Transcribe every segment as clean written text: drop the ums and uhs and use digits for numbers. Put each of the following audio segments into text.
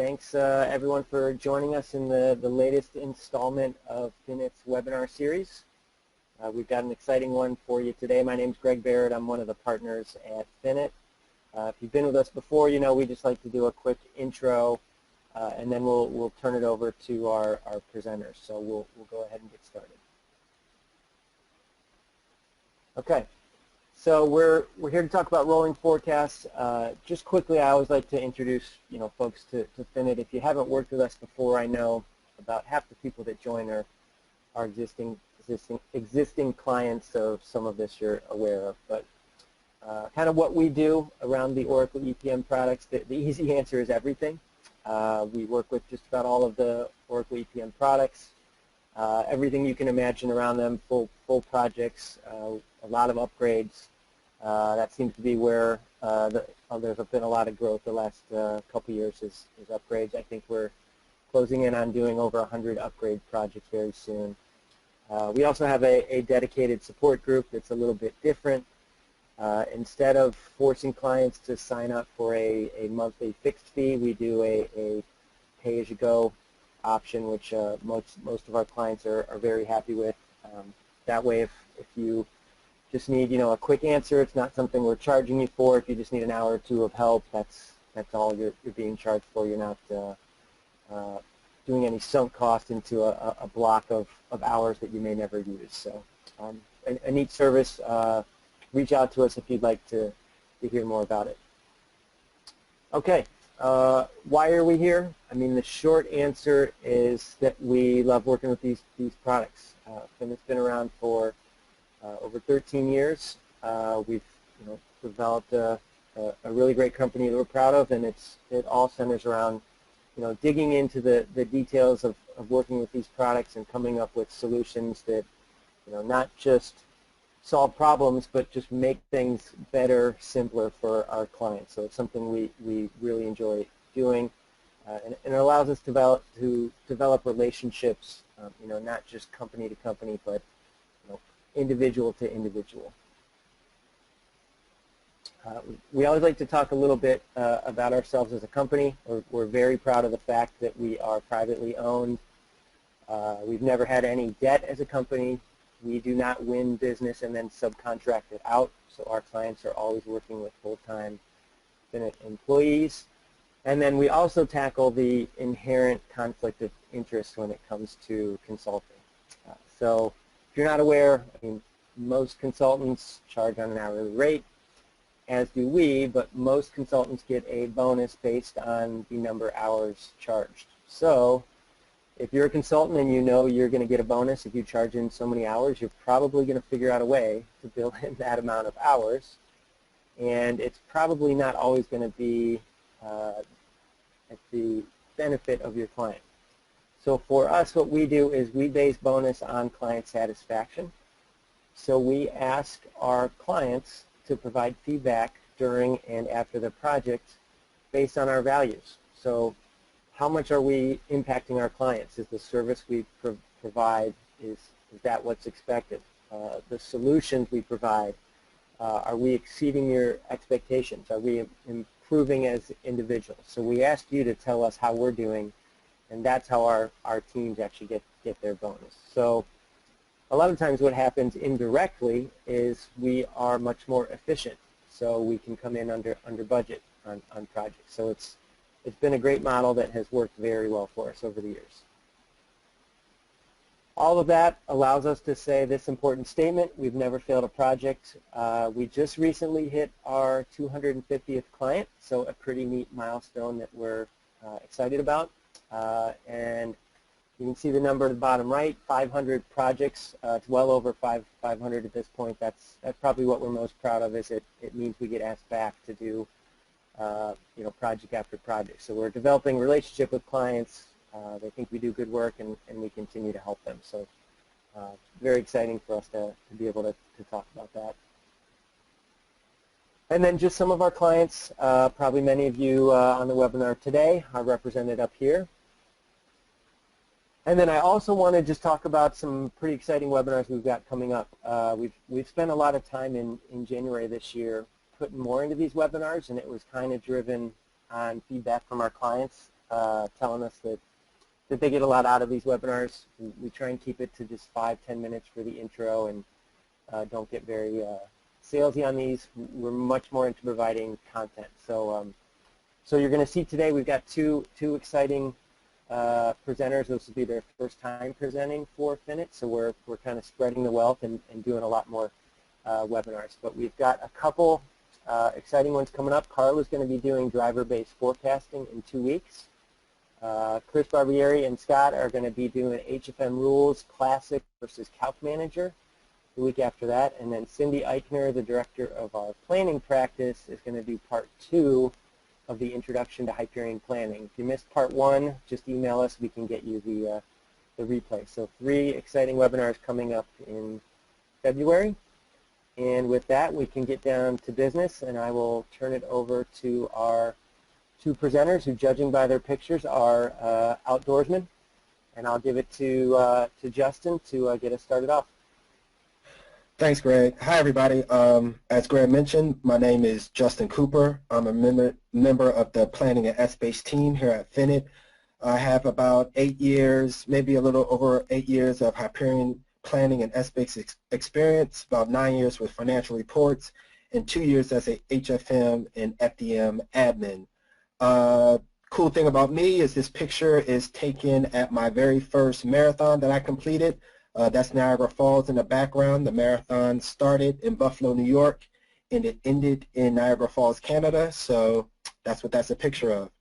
Thanks everyone for joining us in the latest installment of Finit's webinar series. We've got an exciting one for you today. My name is Greg Barrett. I'm one of the partners at Finit. If you've been with us before, you know we just like to do a quick intro and then we'll turn it over to our presenters. So we'll go ahead and get started. Okay. So we're here to talk about rolling forecasts. Just quickly, I always like to introduce folks to Finit. If you haven't worked with us before, I know about half the people that join are existing clients, so some of this you're aware of. But kind of what we do around the Oracle EPM products, the easy answer is everything. We work with just about all of the Oracle EPM products, everything you can imagine around them, full projects, a lot of upgrades. That seems to be where there's been a lot of growth the last couple years is upgrades. I think we're closing in on doing over 100 upgrade projects very soon. We also have a dedicated support group that's a little bit different. Instead of forcing clients to sign up for a monthly fixed fee, we do a pay-as-you-go option, which most of our clients are very happy with. That way, if you just need a quick answer, it's not something we're charging you for. If you just need an hour or two of help, that's all you're being charged for. You're not doing any sunk cost into a block of hours that you may never use. So a neat service. Reach out to us if you'd like to hear more about it. Okay, why are we here? I mean, the short answer is that we love working with these products. Finit's been around for over 13 years. We've developed a really great company that we're proud of, and it all centers around digging into the details of working with these products and coming up with solutions that not just solve problems but just make things better, simpler for our clients. So it's something we really enjoy doing, and it allows us to develop relationships, not just company to company, but individual to individual. We always like to talk a little bit about ourselves as a company. We're very proud of the fact that we are privately owned. We've never had any debt as a company. We do not win business and then subcontract it out, so our clients are always working with full-time Finit employees. And then we also tackle the inherent conflict of interest when it comes to consulting. So if you're not aware, I mean, most consultants charge on an hourly rate, as do we, but most consultants get a bonus based on the number of hours charged. So if you're a consultant and you're going to get a bonus if you charge in so many hours, you're probably going to figure out a way to bill in that amount of hours, and it's probably not always going to be at the benefit of your client. So for us, what we do is we base bonus on client satisfaction. So we ask our clients to provide feedback during and after the project based on our values. So how much are we impacting our clients? Is the service we provide, is that what's expected? The solutions we provide, are we exceeding your expectations? Are we improving as individuals? So we ask you to tell us how we're doing, and that's how our teams actually get their bonus. So a lot of times what happens indirectly is we are much more efficient, so we can come in under budget on projects. So it's been a great model that has worked very well for us over the years. All of that allows us to say this important statement: we've never failed a project. We just recently hit our 250th client, so a pretty neat milestone that we're excited about. And you can see the number at the bottom right, 500 projects. It's well over 500 at this point. That's probably what we're most proud of, is it means we get asked back to do project after project. So we're developing a relationship with clients. They think we do good work, and we continue to help them. So very exciting for us to be able to talk about that. And then just some of our clients, probably many of you on the webinar today are represented up here. And then I also want to just talk about some pretty exciting webinars we've got coming up. We've spent a lot of time in January this year putting more into these webinars, and it was kind of driven on feedback from our clients. telling us that they get a lot out of these webinars. We try and keep it to just 5-10 minutes for the intro, and don't get very salesy on these. We're much more into providing content. So you're going to see today we've got two exciting presenters. This will be their first time presenting for Finit, so we're kind of spreading the wealth and doing a lot more webinars. But we've got a couple exciting ones coming up. Carla's going to be doing driver-based forecasting in 2 weeks. Chris Barbieri and Scott are going to be doing HFM rules, classic versus calc manager the week after that. And then Cindy Eichner, the director of our planning practice, is going to do part 2 of the introduction to Hyperion planning. If you missed part 1, just email us. We can get you the replay. So 3 exciting webinars coming up in February. And with that, we can get down to business, and I will turn it over to our 2 presenters who, judging by their pictures, are outdoorsmen. And I'll give it to Justin to get us started off. Thanks, Greg. Hi, everybody. As Greg mentioned, my name is Justin Cooper. I'm a member of the Planning and S-Base team here at Finit. I have about 8 years, maybe a little over 8 years of Hyperion planning and S-Base experience, about 9 years with financial reports, and 2 years as a HFM and FDM admin. Cool thing about me is this picture is taken at my very first marathon that I completed. That's Niagara Falls in the background. The marathon started in Buffalo, New York, and it ended in Niagara Falls, Canada. So that's what that's a picture of.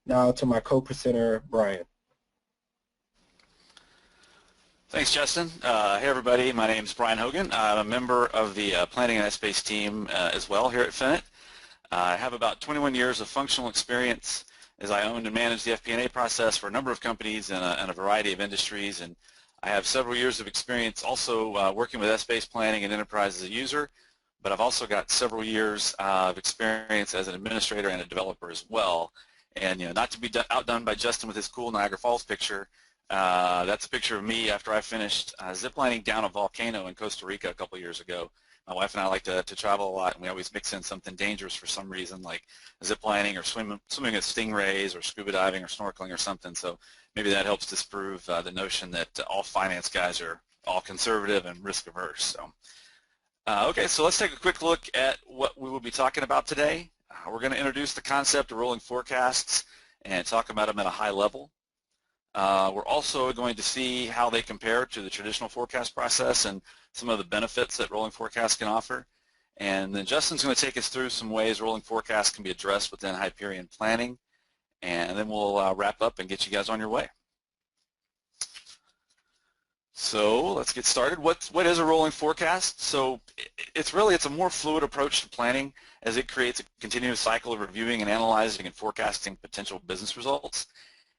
Now to my co-presenter, Bryan. Thanks, Justin. Hey, everybody. My name is Bryan Hogan. I'm a member of the Planning and S-Base team as well here at Finit. I have about 21 years of functional experience as I owned and managed the FP&A process for a number of companies in a variety of industries, and I have several years of experience also working with S-Base planning and enterprise as a user, but I've also got several years of experience as an administrator and a developer as well. And not to be outdone by Justin with his cool Niagara Falls picture, that's a picture of me after I finished ziplining down a volcano in Costa Rica a couple years ago. My wife and I like to travel a lot, and we always mix in something dangerous for some reason, like ziplining or swimming with stingrays or scuba diving or snorkeling or something. So maybe that helps disprove the notion that all finance guys are all conservative and risk averse. So, okay, so let's take a quick look at what we will be talking about today. We're going to introduce the concept of rolling forecasts and talk about them at a high level. We're also going to see how they compare to the traditional forecast process and some of the benefits that rolling forecasts can offer. And then Justin's going to take us through some ways rolling forecasts can be addressed within Hyperion planning. And then we'll wrap up and get you guys on your way. So let's get started. What is a rolling forecast? So it's a more fluid approach to planning, as it creates a continuous cycle of reviewing and analyzing and forecasting potential business results.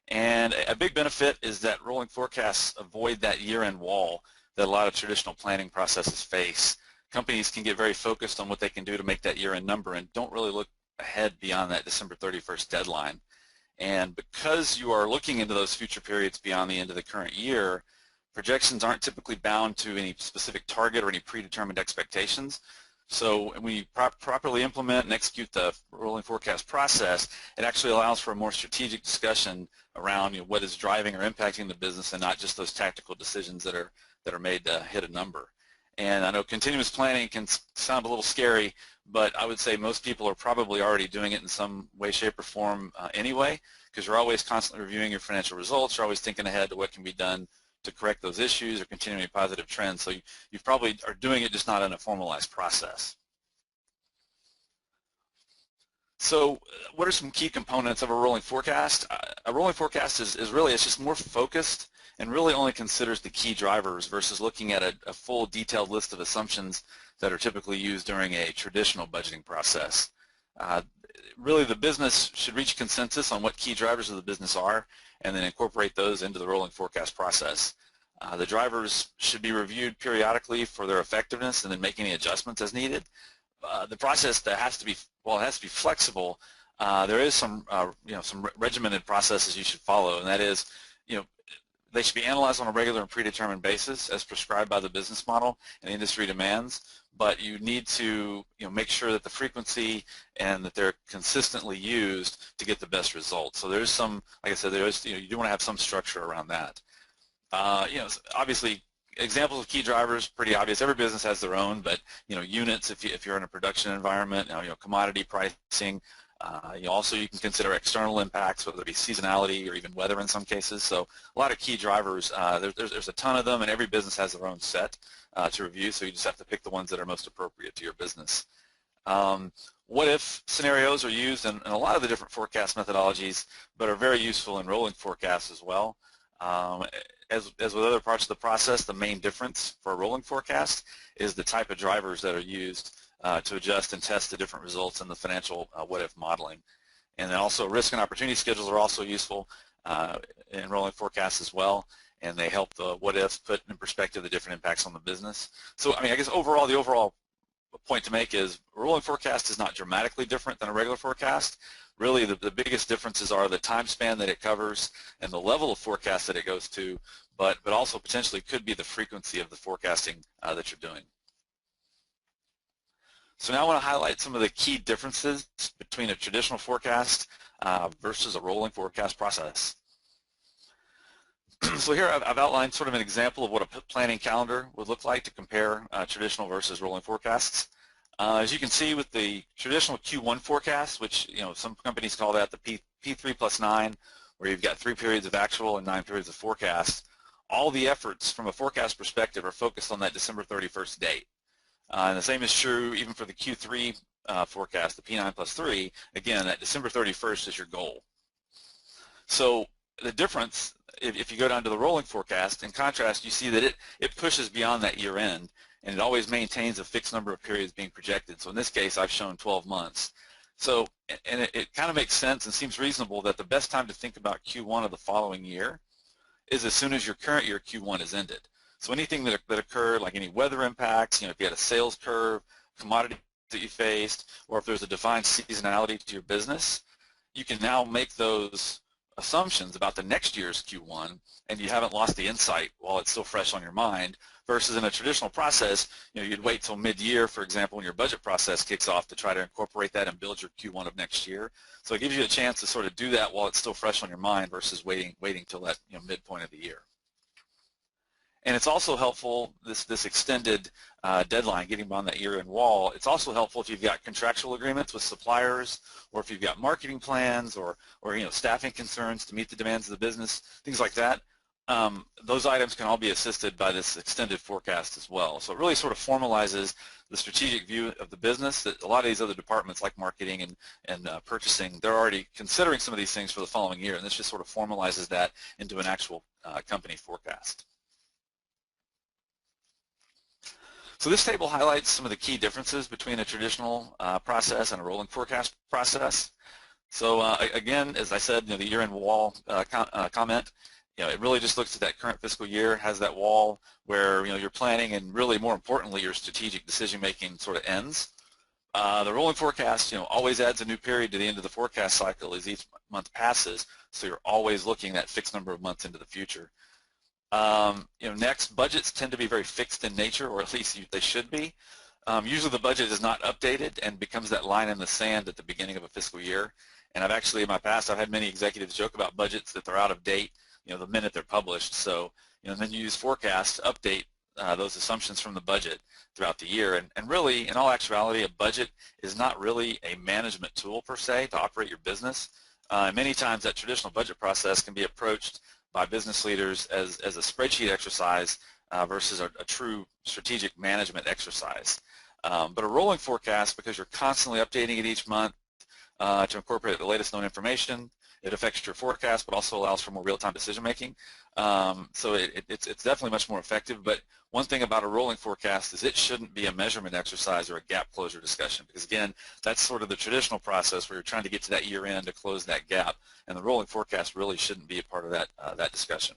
And a big benefit is that rolling forecasts avoid that year-end wall that a lot of traditional planning processes face. Companies can get very focused on what they can do to make that year-end number and don't really look ahead beyond that December 31st deadline. And because you are looking into those future periods beyond the end of the current year, projections aren't typically bound to any specific target or any predetermined expectations. So when you properly implement and execute the rolling forecast process, it actually allows for a more strategic discussion around what is driving or impacting the business, and not just those tactical decisions that are made to hit a number. And I know continuous planning can sound a little scary, but I would say most people are probably already doing it in some way, shape, or form anyway, because you're always constantly reviewing your financial results. You're always thinking ahead to what can be done to correct those issues or continuing a positive trend. So you probably are doing it, just not in a formalized process. So what are some key components of a rolling forecast? A rolling forecast is it's just more focused and really only considers the key drivers versus looking at a full detailed list of assumptions that are typically used during a traditional budgeting process. Really, the business should reach consensus on what key drivers of the business are and then incorporate those into the rolling forecast process. The drivers should be reviewed periodically for their effectiveness and then make any adjustments as needed. The process that has to be, well, it has to be flexible. There is some regimented processes you should follow, and that is, they should be analyzed on a regular and predetermined basis as prescribed by the business model and industry demands, but you need to make sure that the frequency and that they're consistently used to get the best results. So there's some, like I said, there's you do want to have some structure around that. Obviously, examples of key drivers, pretty obvious. Every business has their own, but units if you're in a production environment, commodity pricing. Also, you can consider external impacts, whether it be seasonality or even weather in some cases. So a lot of key drivers. There's a ton of them, and every business has their own set to review. So you just have to pick the ones that are most appropriate to your business. What if scenarios are used in a lot of the different forecast methodologies, but are very useful in rolling forecasts as well. As with other parts of the process, the main difference for a rolling forecast is the type of drivers that are used to adjust and test the different results in the financial what-if modeling. And then also risk and opportunity schedules are also useful in rolling forecasts as well, and they help the what-ifs put in perspective the different impacts on the business. So, I guess overall, the overall point to make is a rolling forecast is not dramatically different than a regular forecast. Really, the biggest differences are the time span that it covers and the level of forecast that it goes to, but also potentially could be the frequency of the forecasting that you're doing. So now I want to highlight some of the key differences between a traditional forecast versus a rolling forecast process. So here I've outlined sort of an example of what a planning calendar would look like to compare traditional versus rolling forecasts. As you can see with the traditional Q1 forecast, which some companies call that the P3 plus 9, where you've got 3 periods of actual and 9 periods of forecast, all the efforts from a forecast perspective are focused on that December 31st date. And the same is true even for the Q3 forecast, the P9 plus 3. Again, that December 31st is your goal. So the difference, if you go down to the rolling forecast, in contrast, you see that it pushes beyond that year end, and it always maintains a fixed number of periods being projected. So in this case, I've shown 12 months. So, and it kind of makes sense and seems reasonable that the best time to think about Q1 of the following year is as soon as your current year Q1 is ended. So anything that occurred, like any weather impacts, if you had a sales curve, commodity that you faced, or if there's a defined seasonality to your business, you can now make those assumptions about the next year's Q1, and you haven't lost the insight while it's still fresh on your mind, versus in a traditional process, you'd wait till mid-year, for example, when your budget process kicks off to try to incorporate that and build your Q1 of next year. So it gives you a chance to sort of do that while it's still fresh on your mind versus waiting till that midpoint of the year. And it's also helpful, this extended deadline, getting beyond that year-end wall, it's also helpful if you've got contractual agreements with suppliers, or if you've got marketing plans, or staffing concerns to meet the demands of the business, things like that. Those items can all be assisted by this extended forecast as well. So it really sort of formalizes the strategic view of the business that a lot of these other departments like marketing and purchasing, they're already considering some of these things for the following year, and this just sort of formalizes that into an actual company forecast. So this table highlights some of the key differences between a traditional process and a rolling forecast process. So again, as I said, the year-end wall comment, it really just looks at that current fiscal year, has that wall where your planning and really more importantly your strategic decision-making sort of ends. The rolling forecast, always adds a new period to the end of the forecast cycle as each month passes, so you're always looking at fixed number of months into the future. Next, budgets tend to be very fixed in nature, or at least they should be. Usually the budget is not updated and becomes that line in the sand at the beginning of a fiscal year. And I've actually, in my past, I've had many executives joke about budgets that they're out of date, the minute they're published. So, then you use forecasts to update those assumptions from the budget throughout the year. And really, in all actuality, a budget is not really a management tool per se to operate your business. Many times that traditional budget process can be approached by business leaders as a spreadsheet exercise versus a true strategic management exercise. But a rolling forecast, because you're constantly updating it each month to incorporate the latest known information, it affects your forecast but also allows for more real-time decision making. So it's definitely much more effective. But one thing about a rolling forecast is it shouldn't be a measurement exercise or a gap closure discussion, because again, that's sort of the traditional process where you're trying to get to that year end to close that gap, and the rolling forecast really shouldn't be a part of that discussion.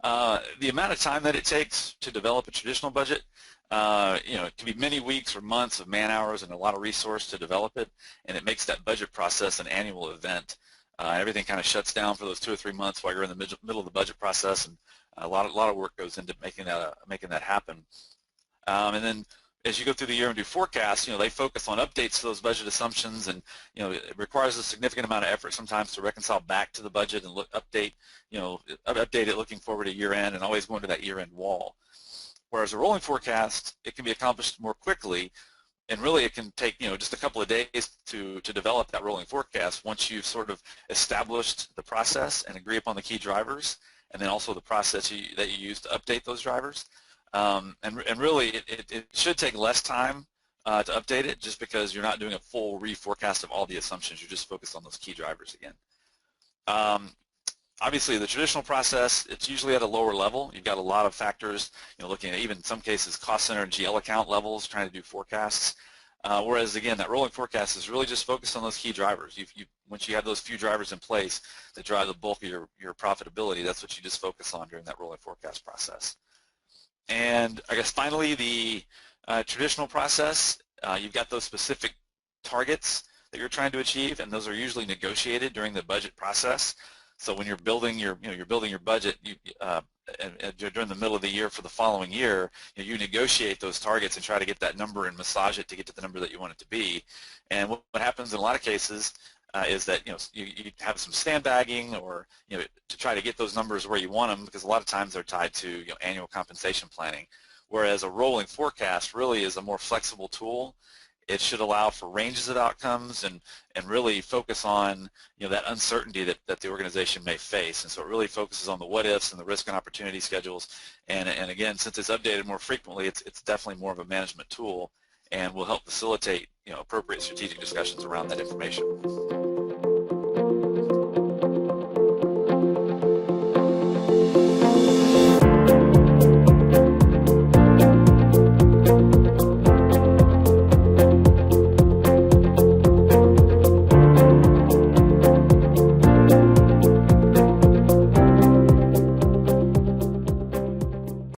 The amount of time that it takes to develop a traditional budget, it can be many weeks or months of man hours and a lot of resource to develop it, and it makes that budget process an annual event. Everything kind of shuts down for those 2 or 3 months while you're in the middle of the budget process, and a lot of work goes into making that happen. And then as you go through the year and do forecasts, they focus on updates to those budget assumptions, and it requires a significant amount of effort sometimes to reconcile back to the budget and update it looking forward to year end and always going to that year end wall. Whereas a rolling forecast, it can be accomplished more quickly, and really it can take just a couple of days to develop that rolling forecast once you've sort of established the process and agree upon the key drivers, and then also the process that you use to update those drivers. And really it should take less time to update it, just because you're not doing a full reforecast of all the assumptions. You're just focused on those key drivers again. Obviously, the traditional process, it's usually at a lower level. You've got a lot of factors, looking at even in some cases cost center and GL account levels, trying to do forecasts. Whereas again, that rolling forecast is really just focused on those key drivers. Once you have those few drivers in place that drive the bulk of your profitability, that's what you just focus on during that rolling forecast process. And I guess finally, the traditional process, you've got those specific targets that you're trying to achieve, and those are usually negotiated during the budget process. So when you're building your budget, during the middle of the year for the following year, you negotiate those targets and try to get that number and massage it to get to the number that you want it to be. And what happens in a lot of cases is that you have some sandbagging, or to try to get those numbers where you want them, because a lot of times they're tied to annual compensation planning. Whereas a rolling forecast really is a more flexible tool. It should allow for ranges of outcomes and really focus on that uncertainty that the organization may face. And so it really focuses on the what ifs and the risk and opportunity schedules. And again, since it's updated more frequently, it's definitely more of a management tool, and will help facilitate appropriate strategic discussions around that information.